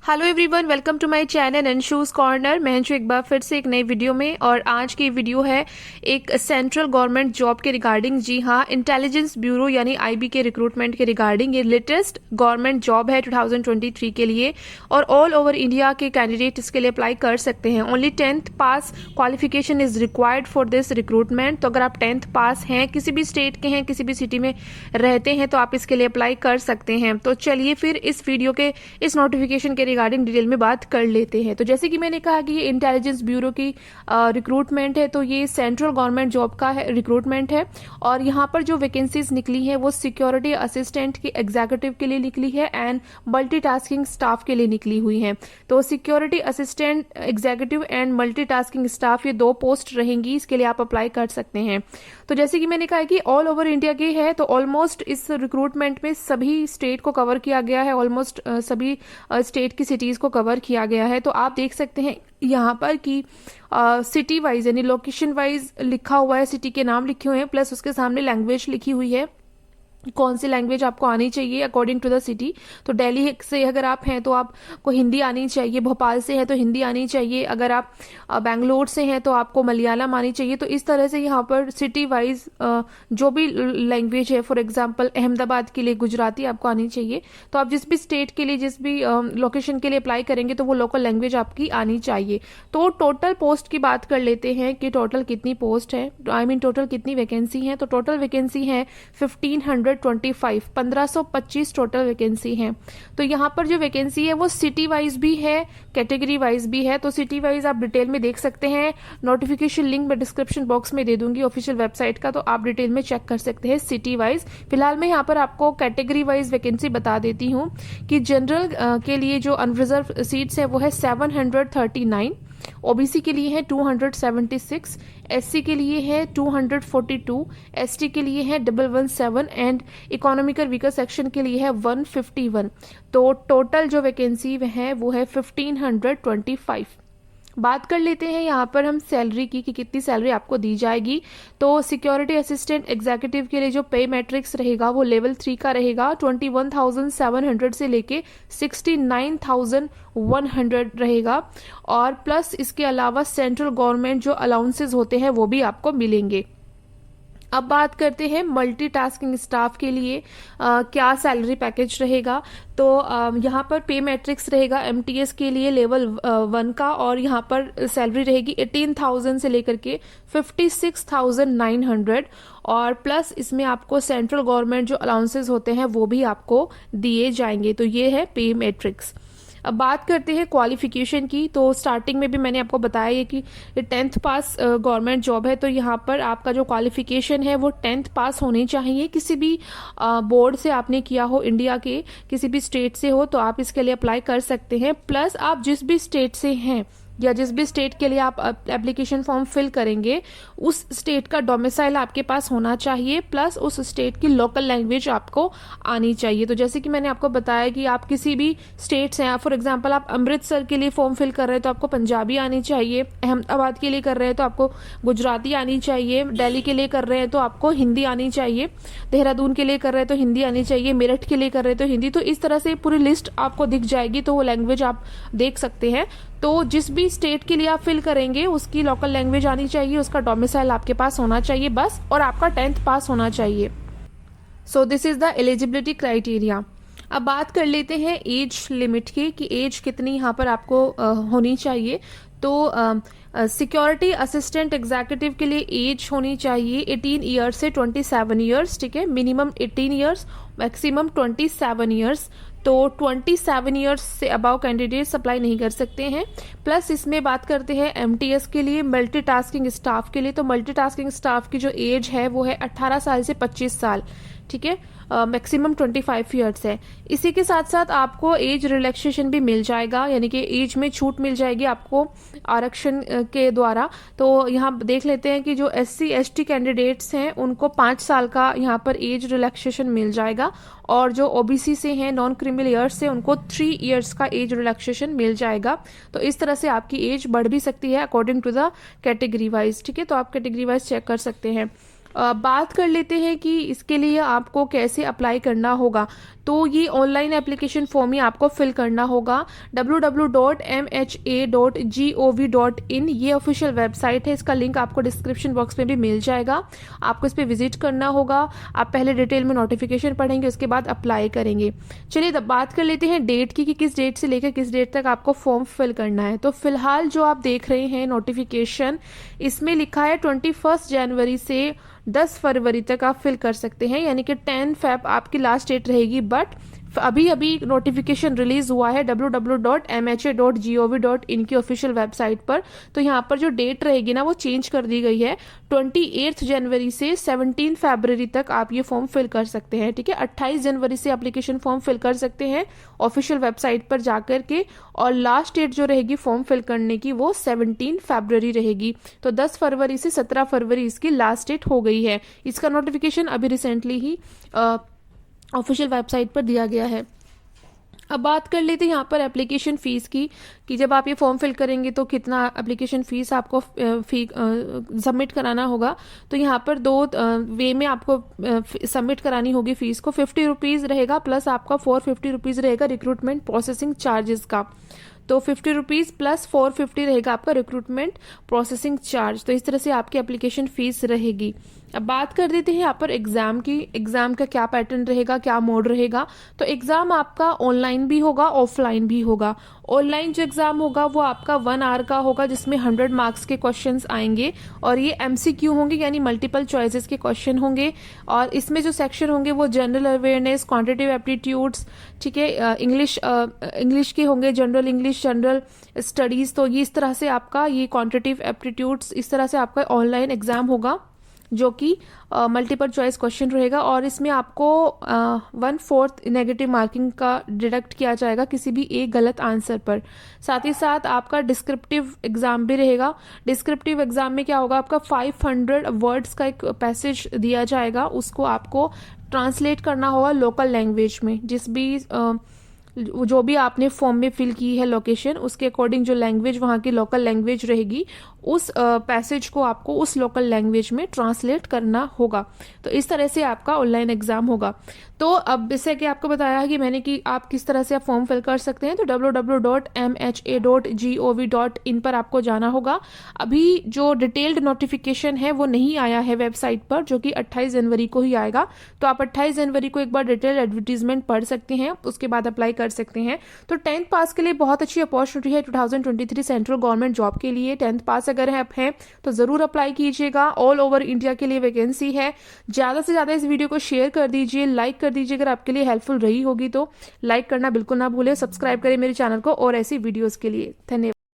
Hello everyone, welcome to my channel Anshu's corner. मैं अंशु एक बार फिर से एक नई वीडियो में, और आज की वीडियो है एक सेंट्रल गवर्नमेंट जॉब के रिगार्डिंग। जी हाँ, इंटेलिजेंस ब्यूरो यानी आईबी के रिक्रूटमेंट के रिगार्डिंग। ये लेटेस्ट गवर्नमेंट जॉब है 2023 के लिए, और ऑल ओवर इंडिया के कैंडिडेट इसके लिए अप्लाई कर सकते हैं। Only 10th pass qualification is required for this recruitment. तो अगर आप 10th पास हैं, किसी भी स्टेट के हैं, किसी भी सिटी में रहते हैं, तो आप इसके लिए अप्लाई कर सकते हैं। तो चलिए फिर इस वीडियो के इस नोटिफिकेशन के रिगार्डिंग डिटेल में बात कर लेते हैं। तो जैसे कि मैंने कहा कि ये इंटेलिजेंस ब्यूरो की रिक्रूटमेंट है, तो ये सेंट्रल गवर्नमेंट जॉब का रिक्रूटमेंट है। और यहाँ पर जो वैकेंसीज निकली है वो सिक्योरिटी असिस्टेंट की एग्जीक्यूटिव के लिए निकली है एंड मल्टीटास्किंग स्टाफ के लिए निकली हुई है। तो security assistant executive and multitasking staff, ये 2 पोस्ट रहेंगी, इसके लिए आप अप्लाई कर सकते हैं। तो जैसे कि मैंने कहा कि ऑल ओवर इंडिया के है, तो ऑलमोस्ट इस रिक्रूटमेंट में सभी स्टेट को कवर किया गया है। ऑलमोस्ट सभी स्टेट की सिटीज को कवर किया गया है। तो आप देख सकते हैं यहाँ पर कि सिटी वाइज यानी लोकेशन वाइज लिखा हुआ है, सिटी के नाम लिखे हुए हैं, प्लस उसके सामने लैंग्वेज लिखी हुई है, कौन सी लैंग्वेज आपको आनी चाहिए अकॉर्डिंग टू द सिटी। तो दिल्ली से अगर आप हैं तो आपको हिंदी आनी चाहिए, भोपाल से है तो हिंदी आनी चाहिए, अगर आप बेंगलोर से हैं तो आपको मलयालम आनी चाहिए। तो इस तरह से यहाँ पर सिटी वाइज जो भी लैंग्वेज है, फॉर एग्जांपल अहमदाबाद के लिए गुजराती आपको आनी चाहिए। तो आप जिस भी स्टेट के लिए, जिस भी लोकेशन के लिए अप्लाई करेंगे, तो वो लोकल लैंग्वेज आपकी आनी चाहिए। तो टोटल पोस्ट की बात कर लेते हैं कि टोटल कितनी पोस्ट है, टोटल कितनी वैकेंसी है। तो टोटल वैकेंसी है 1525 टोटल वैकेंसी है। तो यहाँ पर जो वैकेंसी है वो सिटी वाइज भी है, कैटेगरी वाइज भी है। तो सिटी वाइज आप डिटेल में देख सकते हैं, नोटिफिकेशन लिंक मैं डिस्क्रिप्शन बॉक्स में दे दूंगी ऑफिशियल वेबसाइट का, तो आप डिटेल में चेक कर सकते हैं सिटी वाइज। फिलहाल मैं यहाँ पर आपको कैटेगरी वाइज वैकेंसी बता देती हूँ कि जनरल के लिए जो अनरिजर्व सीट्स है वो है 739, ओबीसी के लिए है 276, एससी के लिए है 242, एसटी के लिए है 117 एंड इकोनॉमिकल वीकर सेक्शन के लिए है 151। तो टोटल जो वैकेंसी है वो है 1525। बात कर लेते हैं यहाँ पर हम सैलरी की कि कितनी सैलरी आपको दी जाएगी। तो सिक्योरिटी असिस्टेंट एग्जीक्यूटिव के लिए जो पे मैट्रिक्स रहेगा वो लेवल 3 का रहेगा, 21,700 से लेके 69,100 रहेगा। और प्लस इसके अलावा सेंट्रल गवर्नमेंट जो अलाउंसेस होते हैं वो भी आपको मिलेंगे। अब बात करते हैं मल्टीटास्किंग स्टाफ के लिए क्या सैलरी पैकेज रहेगा। तो यहाँ पर पे मैट्रिक्स रहेगा एमटीएस के लिए लेवल 1 का, और यहाँ पर सैलरी रहेगी 18,000 से लेकर के 56,900। और प्लस इसमें आपको सेंट्रल गवर्नमेंट जो अलाउंसेस होते हैं वो भी आपको दिए जाएंगे। तो ये है पे मैट्रिक्स। अब बात करते हैं क्वालिफिकेशन की। तो स्टार्टिंग में भी मैंने आपको बताया है कि 10th पास गवर्नमेंट जॉब है, तो यहाँ पर आपका जो क्वालिफिकेशन है वो 10th पास होनी चाहिए। किसी भी बोर्ड से आपने किया हो, इंडिया के किसी भी स्टेट से हो, तो आप इसके लिए अप्लाई कर सकते हैं। प्लस आप जिस भी स्टेट से हैं या जिस भी स्टेट के लिए आप एप्लीकेशन फॉर्म फिल करेंगे, उस स्टेट का डोमिसाइल आपके पास होना चाहिए, प्लस उस स्टेट की लोकल लैंग्वेज आपको आनी चाहिए। तो जैसे कि मैंने आपको बताया कि आप किसी भी स्टेट से हैं, फॉर एग्जांपल आप अमृतसर के लिए फॉर्म फिल कर रहे हैं तो आपको पंजाबी आनी चाहिए, अहमदाबाद के लिए कर रहे हैं तो आपको गुजराती आनी चाहिए, दिल्ली के लिए कर रहे हैं तो आपको हिंदी आनी चाहिए, देहरादून के लिए कर रहे हैं तो हिंदी आनी चाहिए, मेरठ के लिए कर रहे हैं तो हिंदी। तो इस तरह से पूरी लिस्ट आपको दिख जाएगी, तो वो लैंग्वेज आप देख सकते हैं। तो जिस भी स्टेट के लिए आप फिल करेंगे उसकी लोकल लैंग्वेज आनी चाहिए, उसका डोमिसाइल आपके पास होना चाहिए बस, और आपका 10th पास होना चाहिए। So this is the eligibility criteria. अब बात कर लेते हैं एज लिमिट की कि एज कितनी यहाँ पर आपको होनी चाहिए। तो सिक्योरिटी असिस्टेंट एग्जीक्यूटिव के लिए एज होनी चाहिए 18 ईयर्स से 27 ईयर्स, ठीक है। Minimum 18 years, maximum 27 years. तो 27 ईयर्स से अबाव कैंडिडेट्स अप्लाई नहीं कर सकते हैं। प्लस इसमें बात करते हैं एमटीएस के लिए, मल्टीटास्किंग स्टाफ के लिए। तो मल्टीटास्किंग स्टाफ की जो एज है वो है 18 साल से 25 साल, ठीक है। मैक्सिमम 25 ईयर्स है। इसी के साथ साथ आपको एज रिलैक्सेशन भी मिल जाएगा, यानी कि एज में छूट मिल जाएगी आपको आरक्षण के द्वारा। तो यहाँ देख लेते हैं कि जो एससी एसटी कैंडिडेट्स हैं उनको 5 साल का यहाँ पर एज रिलैक्सेशन मिल जाएगा, और जो ओबीसी से हैं, नॉन क्रिमिनल ईयर्स से, उनको 3 ईयर्स का एज रिलैक्सेशन मिल जाएगा। तो इस तरह से आपकी एज बढ़ भी सकती है according to the category wise, ठीक है। तो आप कैटेगरी वाइज चेक कर सकते हैं। बात कर लेते हैं कि इसके लिए आपको कैसे अप्लाई करना होगा। तो ये ऑनलाइन एप्लीकेशन फॉर्म ही आपको फिल करना होगा। www.mha.gov.in ये ऑफिशियल वेबसाइट है, इसका लिंक आपको डिस्क्रिप्शन बॉक्स में भी मिल जाएगा। आपको इस पर विजिट करना होगा। आप पहले डिटेल में नोटिफिकेशन पढ़ेंगे, उसके बाद अप्लाई करेंगे। चलिए तब बात कर लेते हैं डेट की कि किस डेट से लेकर किस डेट तक आपको फॉर्म फिल करना है। तो फिलहाल जो आप देख रहे हैं नोटिफिकेशन, इसमें लिखा है 21 जनवरी से 10 फरवरी तक आप फिल कर सकते हैं, यानी कि 10 फेब आपकी लास्ट डेट रहेगी। बट अभी अभी नोटिफिकेशन रिलीज हुआ है www.mha.gov.in की ऑफिशियल वेबसाइट पर। तो यहाँ पर जो डेट रहेगी ना वो चेंज कर दी गई है। 28 जनवरी से 17 फरवरी तक आप ये फॉर्म फिल कर सकते हैं। ठीक है, 28 जनवरी से एप्लीकेशन फॉर्म फिल कर सकते हैं ऑफिशियल वेबसाइट पर जाकर के, और लास्ट डेट जो रहेगी फॉर्म फिल करने की वो 17 फरवरी रहेगी। तो 10 फरवरी से 17 फरवरी इसकी लास्ट डेट हो गई है। इसका नोटिफिकेशन अभी रिसेंटली ही ऑफिशियल वेबसाइट पर दिया गया है। अब बात कर लेते हैं यहाँ पर एप्लीकेशन फ़ीस की, कि जब आप ये फॉर्म फिल करेंगे तो कितना एप्लीकेशन फ़ीस आपको सबमिट कराना होगा। तो यहाँ पर दो वे में आपको सबमिट करानी होगी फ़ीस को। 50 रुपीज़ रहेगा, प्लस आपका 450 रुपीज़ रहेगा रिक्रूटमेंट प्रोसेसिंग चार्जेस का। तो 50 रुपीज़ प्लस 450 रहेगा आपका रिक्रूटमेंट प्रोसेसिंग चार्ज। तो इस तरह से आपकी एप्लीकेशन फ़ीस रहेगी। अब बात कर देते हैं यहाँ पर एग्ज़ाम की। एग्ज़ाम का क्या पैटर्न रहेगा, क्या मोड रहेगा। तो एग्ज़ाम आपका ऑनलाइन भी होगा, ऑफलाइन भी होगा। ऑनलाइन जो एग्ज़ाम होगा वो आपका 1 आवर का होगा, जिसमें 100 मार्क्स के क्वेश्चंस आएंगे, और ये MCQ होंगे, यानी मल्टीपल चॉइसेस के क्वेश्चन होंगे। और इसमें जो सेक्शन होंगे वो जनरल अवेयरनेस, क्वांटिटेटिव एप्टीट्यूड्स, ठीक है, इंग्लिश के होंगे, जनरल इंग्लिश, जनरल स्टडीज़। तो ये इस तरह से आपका ये क्वांटिटेटिव एप्टीट्यूड्स, इस तरह से आपका ऑनलाइन एग्ज़ाम होगा, जो कि मल्टीपल चॉइस क्वेश्चन रहेगा। और इसमें आपको 1/4 नेगेटिव मार्किंग का डिडक्ट किया जाएगा किसी भी एक गलत आंसर पर। साथ ही साथ आपका डिस्क्रिप्टिव एग्जाम भी रहेगा। डिस्क्रिप्टिव एग्जाम में क्या होगा, आपका 500 वर्ड्स का एक पैसेज दिया जाएगा, उसको आपको ट्रांसलेट करना होगा लोकल लैंग्वेज में। जो भी आपने फॉर्म में फिल की है लोकेशन, उसके अकॉर्डिंग जो लैंग्वेज वहाँ की लोकल लैंग्वेज रहेगी, उस पैसेज को आपको उस लोकल लैंग्वेज में ट्रांसलेट करना होगा। तो इस तरह से आपका ऑनलाइन एग्जाम होगा। तो अब जैसे कि आपको बताया है कि मैंने कि आप किस तरह से आप फॉर्म फिल कर सकते हैं, तो www.mha.gov.in पर आपको जाना होगा। अभी जो डिटेल्ड नोटिफिकेशन है वो नहीं आया है वेबसाइट पर, जो कि 28 जनवरी को ही आएगा। तो आप 28 जनवरी को एक बार डिटेल एडवर्टीजमेंट पढ़ सकते हैं, उसके बाद अप्लाई कर सकते हैं। तो 10th पास के लिए बहुत अच्छी अपॉर्चुनिटी है 2023 सेंट्रल गवर्नमेंट जॉब के लिए। 10th पास अगर आप हैं तो ज़रूर अप्लाई कीजिएगा। ऑल ओवर इंडिया के लिए वैकेंसी है। ज़्यादा से ज़्यादा इस वीडियो को शेयर कर दीजिए, लाइक कर दीजिए। अगर आपके लिए हेल्पफुल रही होगी तो लाइक करना बिल्कुल ना भूलें। सब्सक्राइब करें मेरे चैनल को और ऐसी वीडियोज़ के लिए। धन्यवाद।